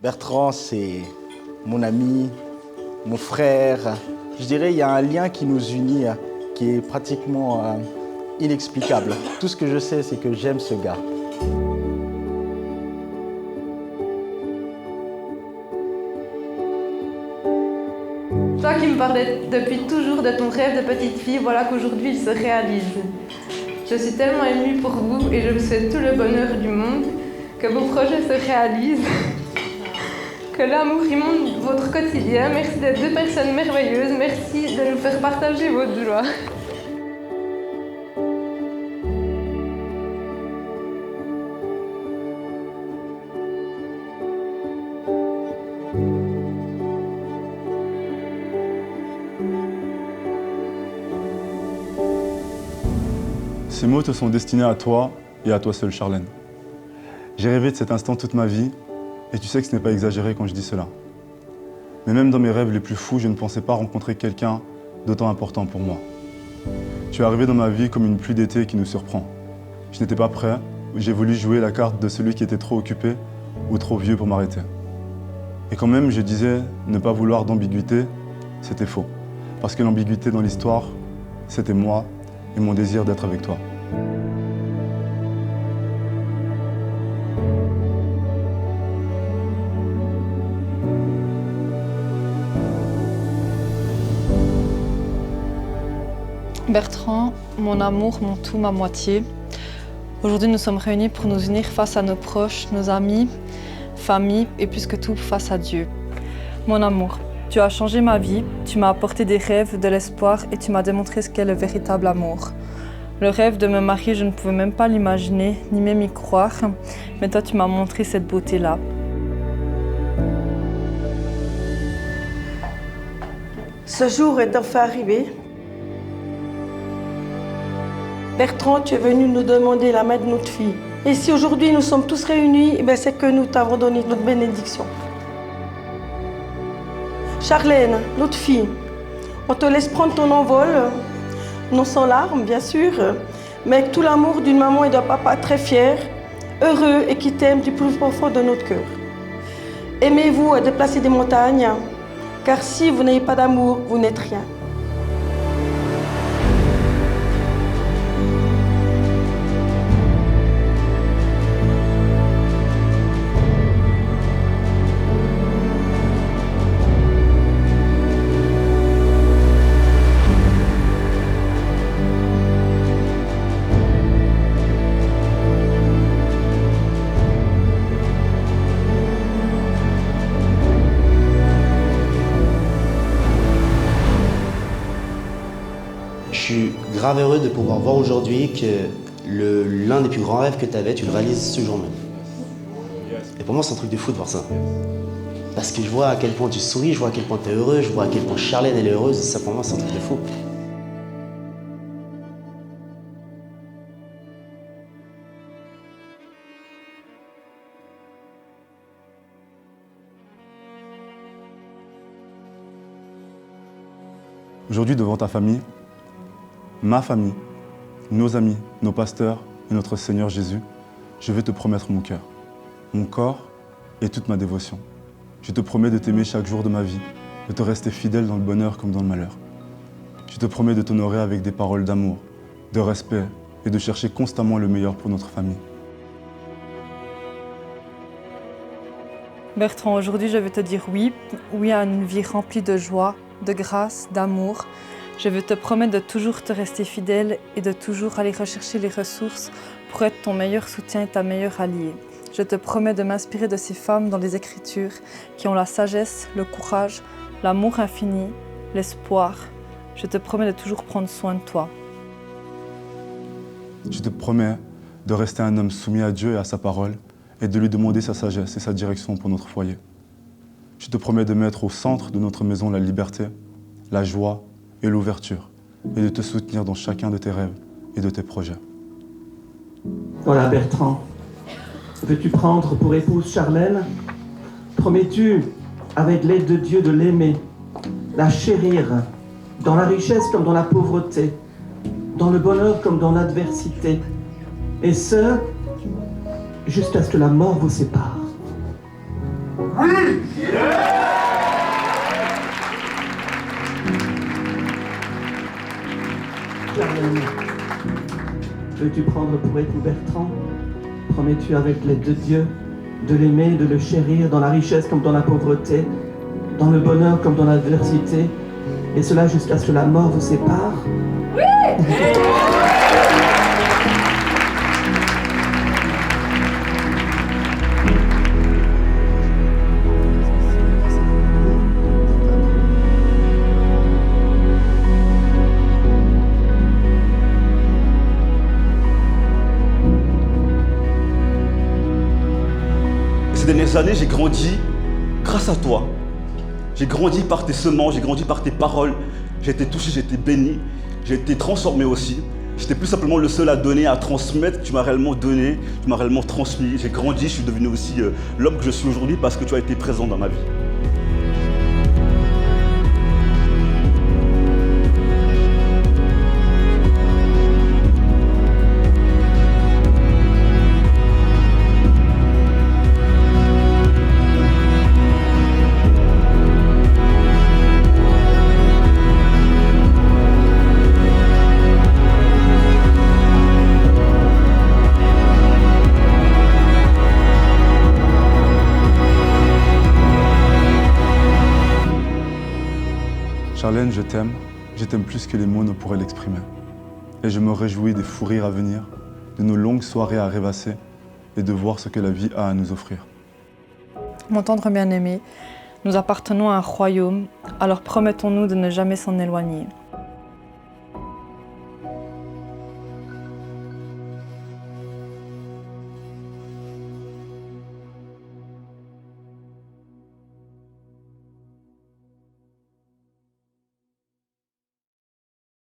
Bertrand, c'est mon ami, mon frère. Je dirais qu'il y a un lien qui nous unit, qui est pratiquement inexplicable. Tout ce que je sais, c'est que j'aime ce gars. Toi qui me parlais depuis toujours de ton rêve de petite fille, voilà qu'aujourd'hui il se réalise. Je suis tellement émue pour vous et je vous souhaite tout le bonheur du monde, que vos projets se réalisent, que l'amour inonde votre quotidien. Merci d'être deux personnes merveilleuses, merci de nous faire partager votre joie. Ces mots te sont destinés à toi et à toi seule, Charlène. J'ai rêvé de cet instant toute ma vie, et tu sais que ce n'est pas exagéré quand je dis cela. Mais même dans mes rêves les plus fous, je ne pensais pas rencontrer quelqu'un d'autant important pour moi. Tu es arrivé dans ma vie comme une pluie d'été qui nous surprend. Je n'étais pas prêt, j'ai voulu jouer la carte de celui qui était trop occupé ou trop vieux pour m'arrêter. Et quand même, je disais ne pas vouloir d'ambiguïté, c'était faux. Parce que l'ambiguïté dans l'histoire, c'était moi et mon désir d'être avec toi. Bertrand, mon amour, mon tout, ma moitié. Aujourd'hui, nous sommes réunis pour nous unir face à nos proches, nos amis, famille et plus que tout face à Dieu. Mon amour, tu as changé ma vie, tu m'as apporté des rêves, de l'espoir et tu m'as démontré ce qu'est le véritable amour. Le rêve de me marier, je ne pouvais même pas l'imaginer, ni même y croire, mais toi, tu m'as montré cette beauté-là. Ce jour est enfin arrivé. Bertrand, tu es venu nous demander la main de notre fille. Et si aujourd'hui nous sommes tous réunis, c'est que nous t'avons donné notre bénédiction. Charlène, notre fille, on te laisse prendre ton envol, non sans larmes bien sûr, mais avec tout l'amour d'une maman et d'un papa très fiers, heureux et qui t'aiment du plus profond de notre cœur. Aimez-vous à déplacer des montagnes, car si vous n'avez pas d'amour, vous n'êtes rien. Je suis grave heureux de pouvoir voir aujourd'hui que l'un des plus grands rêves que tu avais, tu le réalises ce jour même. Et pour moi, c'est un truc de fou de voir ça. Parce que je vois à quel point tu souris, je vois à quel point tu es heureux, je vois à quel point Charlène elle est heureuse. Ça, pour moi, c'est un truc de fou. Aujourd'hui, devant ta famille, ma famille, nos amis, nos pasteurs et notre Seigneur Jésus, je vais te promettre mon cœur, mon corps et toute ma dévotion. Je te promets de t'aimer chaque jour de ma vie, de te rester fidèle dans le bonheur comme dans le malheur. Je te promets de t'honorer avec des paroles d'amour, de respect et de chercher constamment le meilleur pour notre famille. Bertrand, aujourd'hui, je vais te dire oui, oui à une vie remplie de joie, de grâce, d'amour. Je veux te promettre de toujours te rester fidèle et de toujours aller rechercher les ressources pour être ton meilleur soutien et ta meilleure alliée. Je te promets de m'inspirer de ces femmes dans les Écritures qui ont la sagesse, le courage, l'amour infini, l'espoir. Je te promets de toujours prendre soin de toi. Je te promets de rester un homme soumis à Dieu et à sa parole et de lui demander sa sagesse et sa direction pour notre foyer. Je te promets de mettre au centre de notre maison la liberté, la joie et l'ouverture, et de te soutenir dans chacun de tes rêves et de tes projets. Voilà Bertrand, veux-tu prendre pour épouse Charlène? Promets-tu, avec l'aide de Dieu, de l'aimer, la chérir, dans la richesse comme dans la pauvreté, dans le bonheur comme dans l'adversité, et ce, jusqu'à ce que la mort vous sépare? Oui! veux-tu prendre pour époux Bertrand? Promets-tu avec l'aide de Dieu de l'aimer, de le chérir dans la richesse comme dans la pauvreté, dans le bonheur comme dans l'adversité, et cela jusqu'à ce que la mort vous sépare? Oui. Ces dernières années, j'ai grandi grâce à toi. J'ai grandi par tes semences, j'ai grandi par tes paroles. J'ai été touché, j'ai été béni, j'ai été transformé aussi. J'étais plus simplement le seul à donner, à transmettre. Tu m'as réellement donné, tu m'as réellement transmis. J'ai grandi, je suis devenu aussi l'homme que je suis aujourd'hui parce que tu as été présent dans ma vie. Charlène, je t'aime plus que les mots ne pourraient l'exprimer. Et je me réjouis des fous rires à venir, de nos longues soirées à rêvasser et de voir ce que la vie a à nous offrir. Mon tendre bien-aimé, nous appartenons à un royaume, alors promettons-nous de ne jamais s'en éloigner.